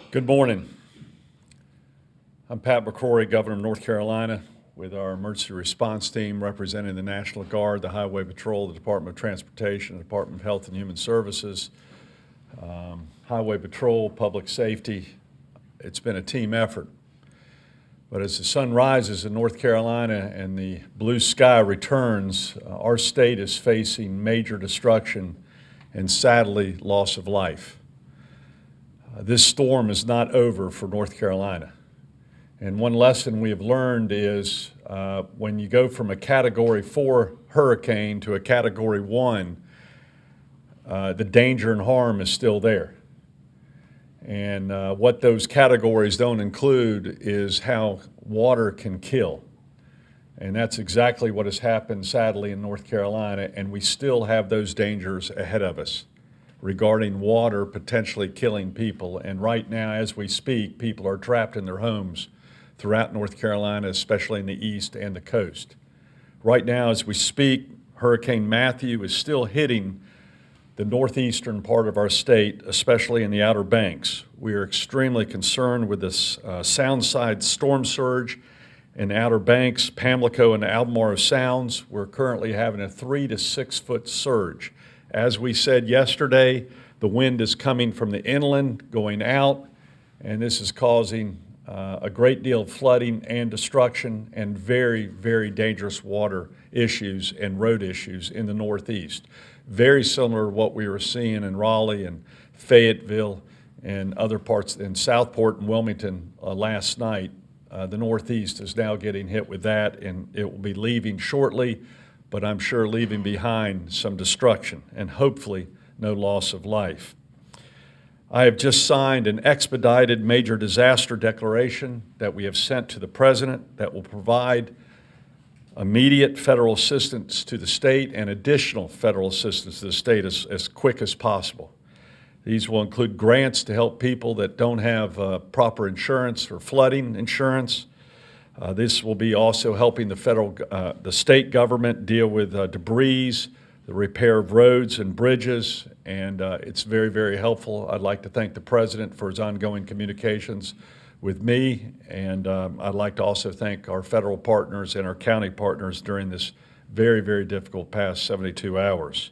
Good morning. I'm Pat McCrory, Governor of North Carolina, with our emergency response team representing the National Guard, the Highway Patrol, the Department of Transportation, the Department of Health and Human Services, Highway Patrol, Public Safety. It's been a team effort. But as the sun rises in North Carolina and the blue sky returns, our state is facing major destruction and, sadly, loss of life. This storm is not over for North Carolina. And one lesson we have learned is when you go from a Category 4 hurricane to a Category 1, the danger and harm is still there. And what those categories don't include is how water can kill. And that's exactly what has happened, sadly, in North Carolina, and we still have those dangers ahead of us regarding water potentially killing people. And right now, as we speak, people are trapped in their homes throughout North Carolina, especially in the east and the coast. Right now, as we speak, Hurricane Matthew is still hitting the northeastern part of our state, especially in the Outer Banks. We are extremely concerned with this Soundside storm surge in Outer Banks, Pamlico, and Albemarle Sounds. We're currently having a 3 to 6 foot surge. As we said yesterday, the wind is coming from the inland, going out, and this is causing a great deal of flooding and destruction and very, very dangerous water issues and road issues in the Northeast. Very similar to what we were seeing in Raleigh and Fayetteville and other parts in Southport and Wilmington last night. The Northeast is now getting hit with that, and it will be leaving shortly, but I'm sure leaving behind some destruction and hopefully no loss of life. I have just signed an expedited major disaster declaration that we have sent to the President that will provide immediate federal assistance to the state and additional federal assistance to the state as quick as possible. These will include grants to help people that don't have proper insurance or flooding insurance. This will be also helping the state government deal with debris, the repair of roads and bridges, and it's very, very helpful. I'd like to thank the President for his ongoing communications with me, and I'd like to also thank our federal partners and our county partners during this very, very difficult past 72 hours.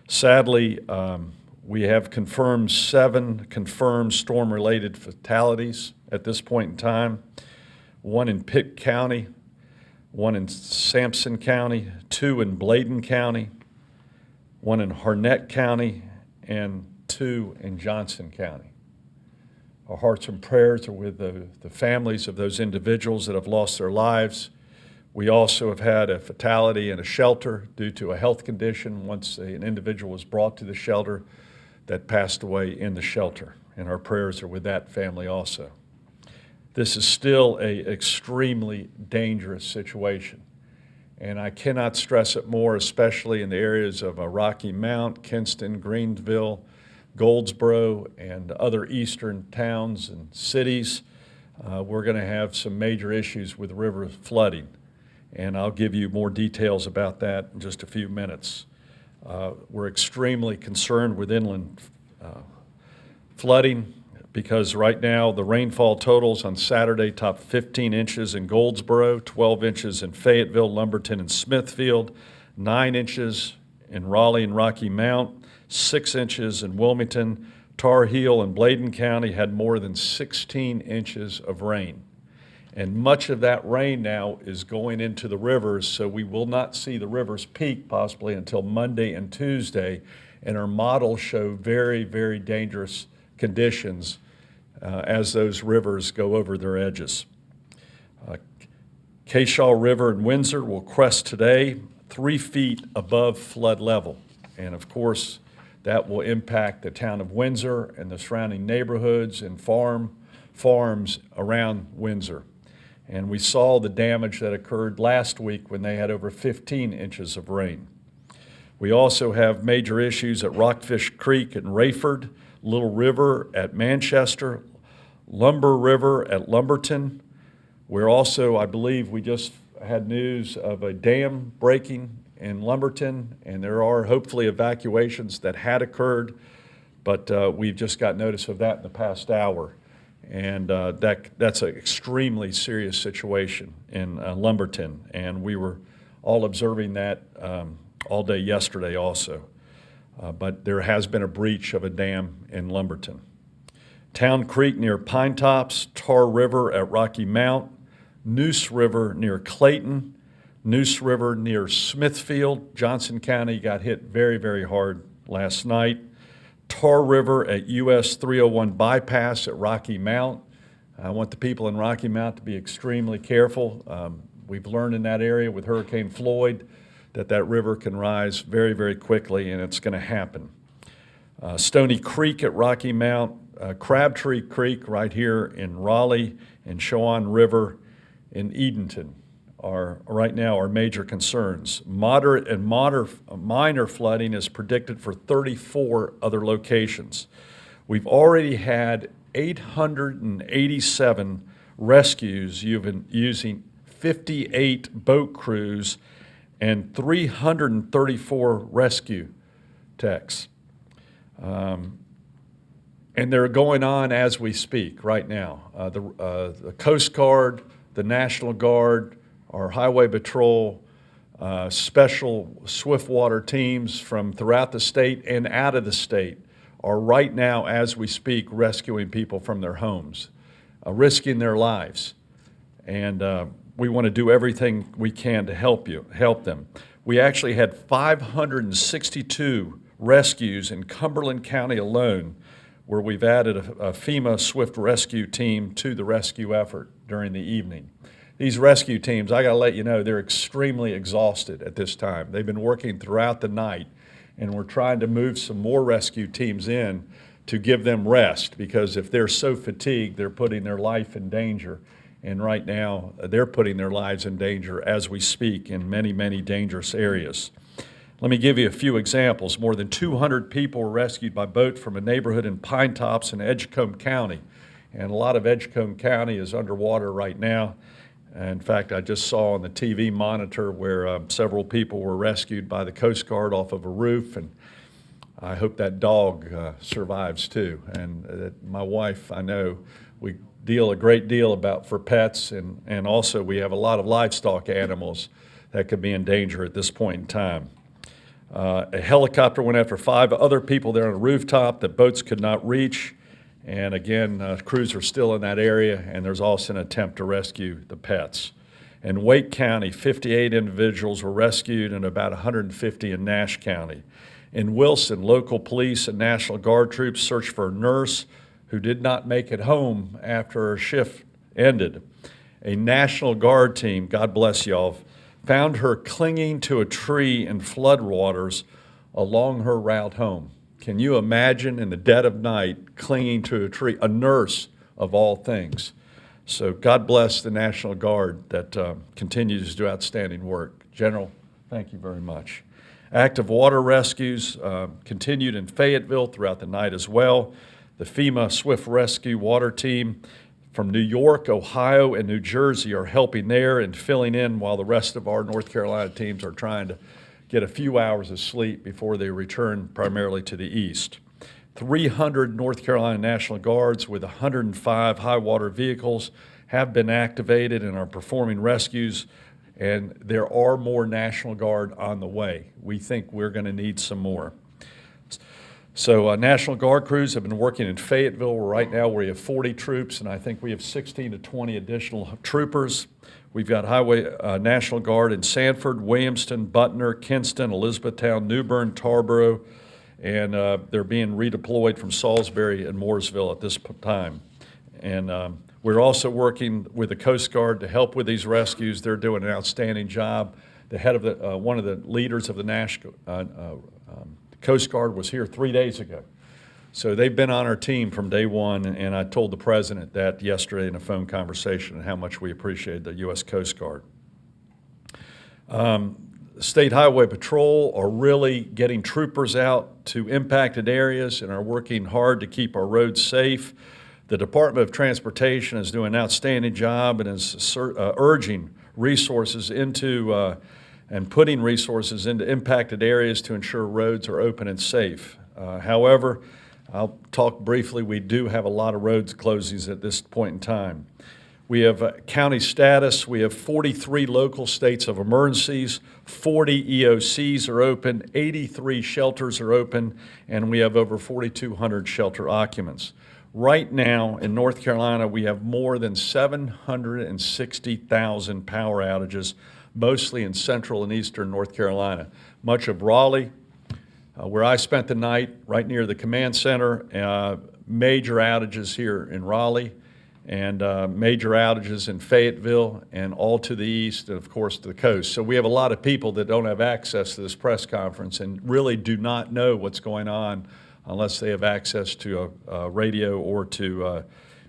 Sadly, we have confirmed 7 confirmed storm-related fatalities at this point in time. 1 in Pitt County, 1 in Sampson County, 2 in Bladen County, 1 in Harnett County, and 2 in Johnson County. Our hearts and prayers are with the families of those individuals that have lost their lives. We also have had a fatality in a shelter due to a health condition once an individual was brought to the shelter that passed away in the shelter, and our prayers are with that family also. This is still an extremely dangerous situation, and I cannot stress it more, especially in the areas of Rocky Mount, Kinston, Greenville, Goldsboro, and other eastern towns and cities. We're going to have some major issues with river flooding, and I'll give you more details about that in just a few minutes. We're extremely concerned with inland flooding, because right now the rainfall totals on Saturday topped 15 inches in Goldsboro, 12 inches in Fayetteville, Lumberton, and Smithfield, 9 inches in Raleigh and Rocky Mount, 6 inches in Wilmington. Tar Heel and Bladen County had more than 16 inches of rain. And much of that rain now is going into the rivers, so we will not see the rivers peak possibly until Monday and Tuesday. And our models show very, very dangerous conditions as those rivers go over their edges. Keyshaw River in Windsor will crest today 3 feet above flood level. And of course, that will impact the town of Windsor and the surrounding neighborhoods and farms around Windsor. And we saw the damage that occurred last week when they had over 15 inches of rain. We also have major issues at Rockfish Creek in Rayford, Little River at Manchester, Lumber River at Lumberton. We're also, I believe, we just had news of a dam breaking in Lumberton, and there are hopefully evacuations that had occurred, but we've just got notice of that in the past hour. And that's an extremely serious situation in Lumberton, and we were all observing that all day yesterday also. But there has been a breach of a dam in Lumberton. Town Creek near Pine Tops, Tar River at Rocky Mount, Noose River near Clayton, Noose River near Smithfield. Johnson County got hit very, very hard last night. Tar River at US 301 bypass at Rocky Mount. I want the people in Rocky Mount to be extremely careful. We've learned in that area with Hurricane Floyd that river can rise very, very quickly, and it's going to happen. Stony Creek at Rocky Mount, Crabtree Creek right here in Raleigh, and Chowan River in Edenton are right now our major concerns. Moderate and minor flooding is predicted for 34 other locations. We've already had 887 rescues using 58 boat crews and 334 rescue techs. And they're going on as we speak right now. The Coast Guard, the National Guard, our Highway Patrol, special swiftwater teams from throughout the state and out of the state are right now, as we speak, rescuing people from their homes, risking their lives. And we want to do everything we can to help them. We actually had 562 rescues in Cumberland County alone, where we've added a FEMA swift rescue team to the rescue effort during the evening. These rescue teams, I got to let you know, they're extremely exhausted at this time. They've been working throughout the night, and we're trying to move some more rescue teams in to give them rest, because if they're so fatigued, they're putting their life in danger. And right now, they're putting their lives in danger as we speak in many, many dangerous areas. Let me give you a few examples. More than 200 people were rescued by boat from a neighborhood in Pine Tops in Edgecombe County. And a lot of Edgecombe County is underwater right now. In fact, I just saw on the TV monitor where several people were rescued by the Coast Guard off of a roof, and I hope that dog survives too. And my wife, I know, we deal a great deal for pets, and also we have a lot of livestock animals that could be in danger at this point in time. A helicopter went after 5 other people there on a rooftop that boats could not reach. And again, crews are still in that area, and there's also an attempt to rescue the pets. In Wake County, 58 individuals were rescued and about 150 in Nash County. In Wilson, local police and National Guard troops searched for a nurse who did not make it home after her shift ended. A National Guard team, God bless y'all, found her clinging to a tree in floodwaters along her route home. Can you imagine in the dead of night clinging to a tree, a nurse of all things? So God bless the National Guard that continues to do outstanding work. General, thank you very much. Active water rescues continued in Fayetteville throughout the night as well. The FEMA Swift Rescue Water Team from New York, Ohio, and New Jersey are helping there and filling in while the rest of our North Carolina teams are trying to get a few hours of sleep before they return primarily to the east. 300 North Carolina National Guards with 105 high water vehicles have been activated and are performing rescues, and there are more National Guard on the way. We think we're going to need some more. So National Guard crews have been working in Fayetteville. Right now we have 40 troops, and I think we have 16 to 20 additional troopers. We've got National Guard in Sanford, Williamston, Butner, Kinston, Elizabethtown, New Bern, Tarboro, and they're being redeployed from Salisbury and Mooresville at this time. And we're also working with the Coast Guard to help with these rescues. They're doing an outstanding job. The head of one of the leaders of the Coast Guard was here 3 days ago. So they've been on our team from day one, and I told the President that yesterday in a phone conversation and how much we appreciate the U.S. Coast Guard. State Highway Patrol are really getting troopers out to impacted areas and are working hard to keep our roads safe. The Department of Transportation is doing an outstanding job and is urging resources into and putting resources into impacted areas to ensure roads are open and safe. However, I'll talk briefly. We do have a lot of roads closings at this point in time. We have county status. We have 43 local states of emergencies, 40 EOCs are open, 83 shelters are open, and we have over 4,200 shelter occupants. Right now in North Carolina, we have more than 760,000 power outages, mostly in central and eastern North Carolina. Much of Raleigh, where I spent the night, right near the command center, major outages here in Raleigh, and major outages in Fayetteville, and all to the east, and of course to the coast. So we have a lot of people that don't have access to this press conference and really do not know what's going on unless they have access to a radio or to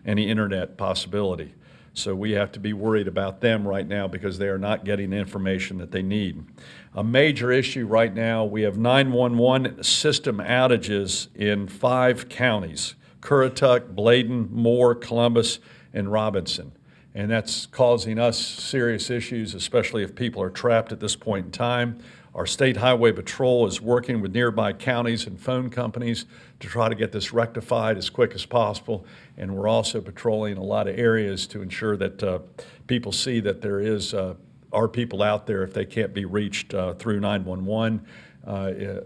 any internet possibility. So we have to be worried about them right now because they are not getting the information that they need. A major issue right now, we have 911 system outages in 5 counties: Currituck, Bladen, Moore, Columbus, and Robinson. And that's causing us serious issues, especially if people are trapped at this point in time. Our State Highway Patrol is working with nearby counties and phone companies to try to get this rectified as quick as possible. And we're also patrolling a lot of areas to ensure that people see that there are people out there if they can't be reached through 911.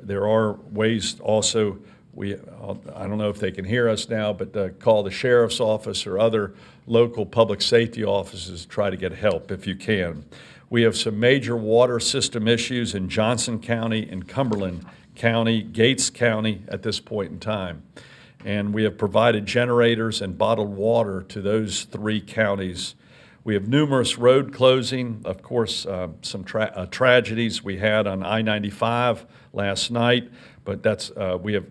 There are ways also, I don't know if they can hear us now, but call the sheriff's office or other local public safety offices to try to get help if you can. We have some major water system issues in Johnson County and Cumberland County, Gates County at this point in time. And we have provided generators and bottled water to those 3 counties. We have numerous road closing, of course, some tragedies we had on I-95 last night, but that's, we have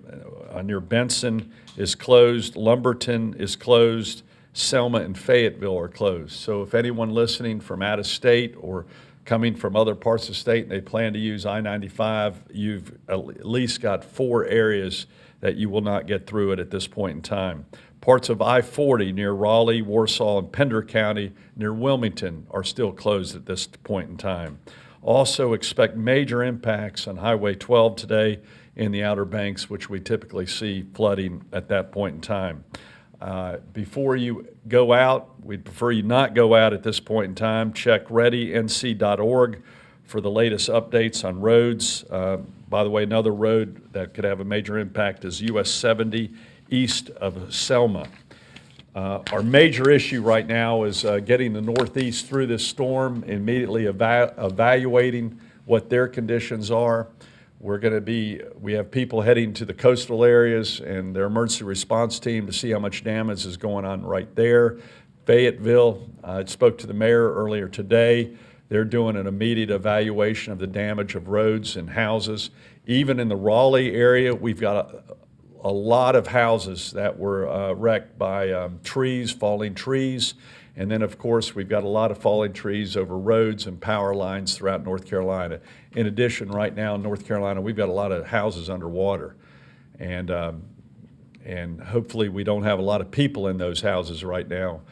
near Benson is closed, Lumberton is closed, Selma and Fayetteville are closed. So if anyone listening from out of state or coming from other parts of the state and they plan to use I-95, you've at least got 4 areas that you will not get through it at this point in time. Parts of I-40 near Raleigh, Warsaw, and Pender County near Wilmington are still closed at this point in time. Also expect major impacts on Highway 12 today in the Outer Banks, which we typically see flooding at that point in time. Before you go out, we'd prefer you not go out at this point in time. Check readync.org for the latest updates on roads. By the way, another road that could have a major impact is US 70 east of Selma. Our major issue right now is getting the Northeast through this storm, immediately evaluating what their conditions are. We have people heading to the coastal areas and their emergency response team to see how much damage is going on right there. Fayetteville, I spoke to the mayor earlier today. They're doing an immediate evaluation of the damage of roads and houses. Even in the Raleigh area, we've got a lot of houses that were wrecked by trees, falling trees. And then, of course, we've got a lot of falling trees over roads and power lines throughout North Carolina. In addition, right now in North Carolina, we've got a lot of houses underwater. And hopefully we don't have a lot of people in those houses right now.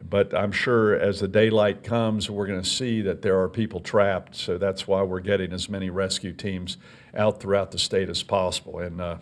But I'm sure as the daylight comes, we're going to see that there are people trapped. So that's why we're getting as many rescue teams out throughout the state as possible. And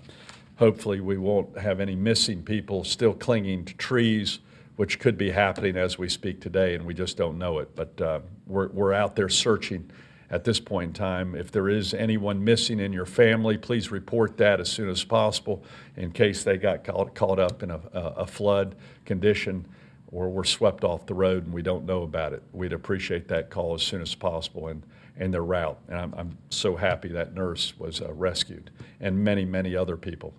hopefully we won't have any missing people still clinging to trees, which could be happening as we speak today, and we just don't know it. But we're out there searching at this point in time. If there is anyone missing in your family, please report that as soon as possible in case they got caught up in a flood condition or were swept off the road and we don't know about it. We'd appreciate that call as soon as possible and their route. And I'm so happy that nurse was rescued and many, many other people.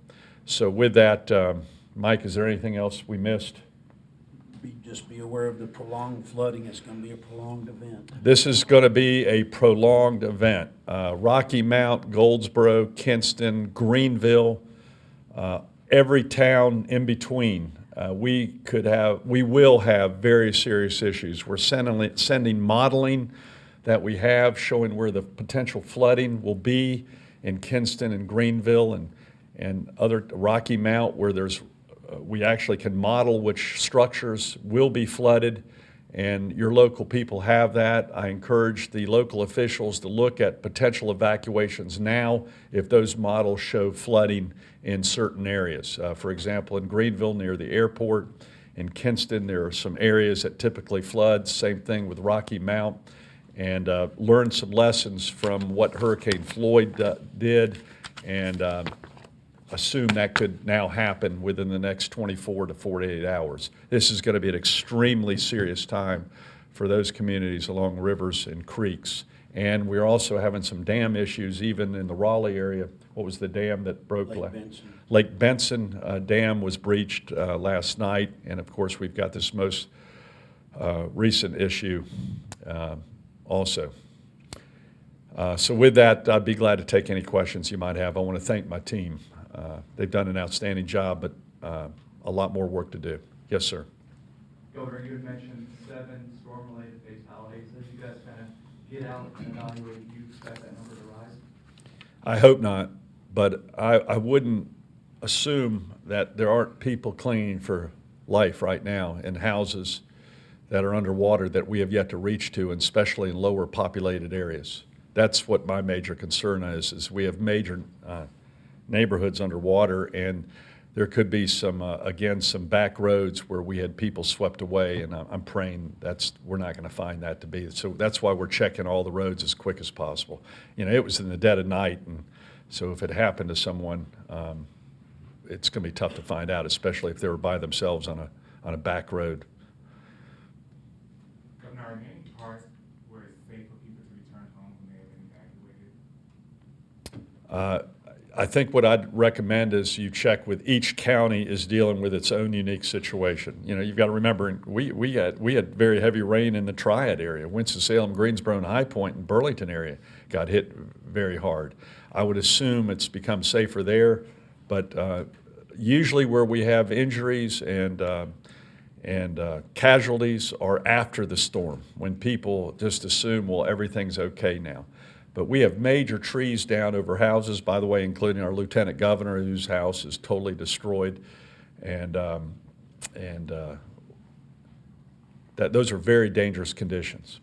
So with that, Mike, is there anything else we missed? Just be aware of the prolonged flooding. It's going to be a prolonged event. This is going to be a prolonged event. Rocky Mount, Goldsboro, Kinston, Greenville, every town in between. We will have very serious issues. We're sending modeling that we have showing where the potential flooding will be in Kinston and Greenville and other Rocky Mount where we actually can model which structures will be flooded and your local people have that. I encourage the local officials to look at potential evacuations now if those models show flooding in certain areas. For example, in Greenville near the airport, in Kinston, there are some areas that typically flood. Same thing with Rocky Mount. And learn some lessons from what Hurricane Floyd did, and assume that could now happen within the next 24 to 48 hours. This is going to be an extremely serious time for those communities along rivers and creeks. And we're also having some dam issues even in the Raleigh area. What was the dam that broke? Lake Benson. Lake Benson dam was breached last night, and of course we've got this most recent issue also. So with that, I'd be glad to take any questions you might have. I want to thank my team. They've done an outstanding job, but a lot more work to do. Yes, sir. Governor, you had mentioned 7 storm-related fatalities. As you guys kind of get out and evaluate, do you expect that number to rise? I hope not, but I wouldn't assume that there aren't people clinging for life right now in houses that are underwater that we have yet to reach to, and especially in lower populated areas. That's what my major concern is we have major neighborhoods underwater, and there could be some, again, some back roads where we had people swept away, and I'm praying we're not going to find that to be. So that's why we're checking all the roads as quick as possible. You know, it was in the dead of night, and so if it happened to someone, it's going to be tough to find out, especially if they were by themselves on a back road. Governor, are there any parts where it's safe for people to return home when they have been evacuated? I think what I'd recommend is you check with each county is dealing with its own unique situation. You know, you've got to remember, we had very heavy rain in the Triad area. Winston-Salem, Greensboro, and High Point and Burlington area got hit very hard. I would assume it's become safer there, but usually where we have injuries and casualties are after the storm, when people just assume, well, everything's okay now. But we have major trees down over houses, by the way, including our lieutenant governor, whose house is totally destroyed. And those are very dangerous conditions.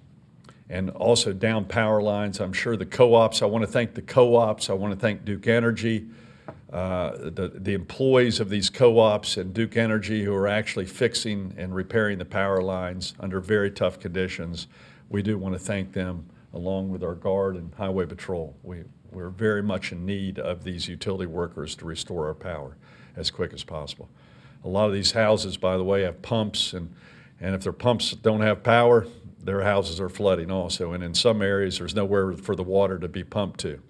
And also down power lines. I'm sure the co-ops, I want to thank the co-ops. I want to thank Duke Energy, the employees of these co-ops and Duke Energy who are actually fixing and repairing the power lines under very tough conditions. We do want to thank them, along with our Guard and Highway Patrol. We're very much in need of these utility workers to restore our power as quick as possible. A lot of these houses, by the way, have pumps, and if their pumps don't have power, their houses are flooding also. And in some areas, there's nowhere for the water to be pumped to.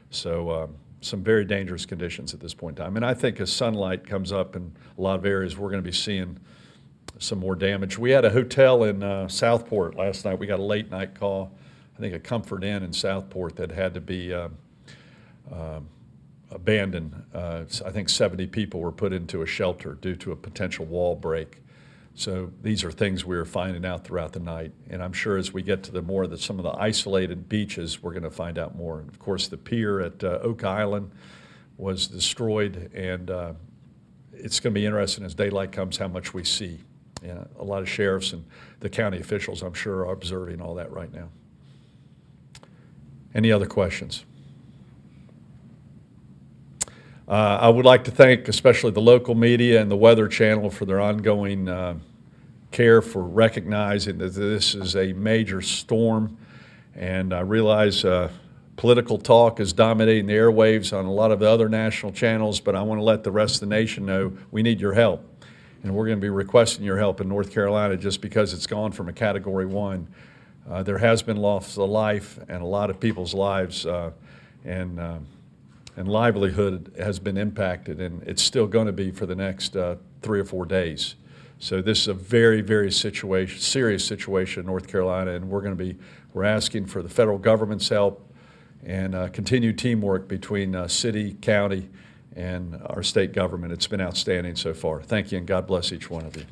So some very dangerous conditions at this point in time. And I think as sunlight comes up in a lot of areas, we're going to be seeing some more damage. We had a hotel in Southport last night. We got a late night call. I think a Comfort Inn in Southport that had to be abandoned. I think 70 people were put into a shelter due to a potential wall break. So these are things we are finding out throughout the night. And I'm sure as we get to some of the isolated beaches, we're going to find out more. And of course, the pier at Oak Island was destroyed, and it's going to be interesting as daylight comes how much we see. And a lot of sheriffs and the county officials, I'm sure, are observing all that right now. Any other questions? I would like to thank especially the local media and the Weather Channel for their ongoing care for recognizing that this is a major storm. And I realize political talk is dominating the airwaves on a lot of the other national channels, but I want to let the rest of the nation know we need your help. And we're going to be requesting your help in North Carolina just because it's gone from a Category 1. There has been loss of life, and a lot of people's lives and livelihood has been impacted, and it's still going to be for the next 3 or 4 days. So this is a very, very serious situation in North Carolina, and we're asking for the federal government's help and continued teamwork between city, county, and our state government. It's been outstanding so far. Thank you, and God bless each one of you.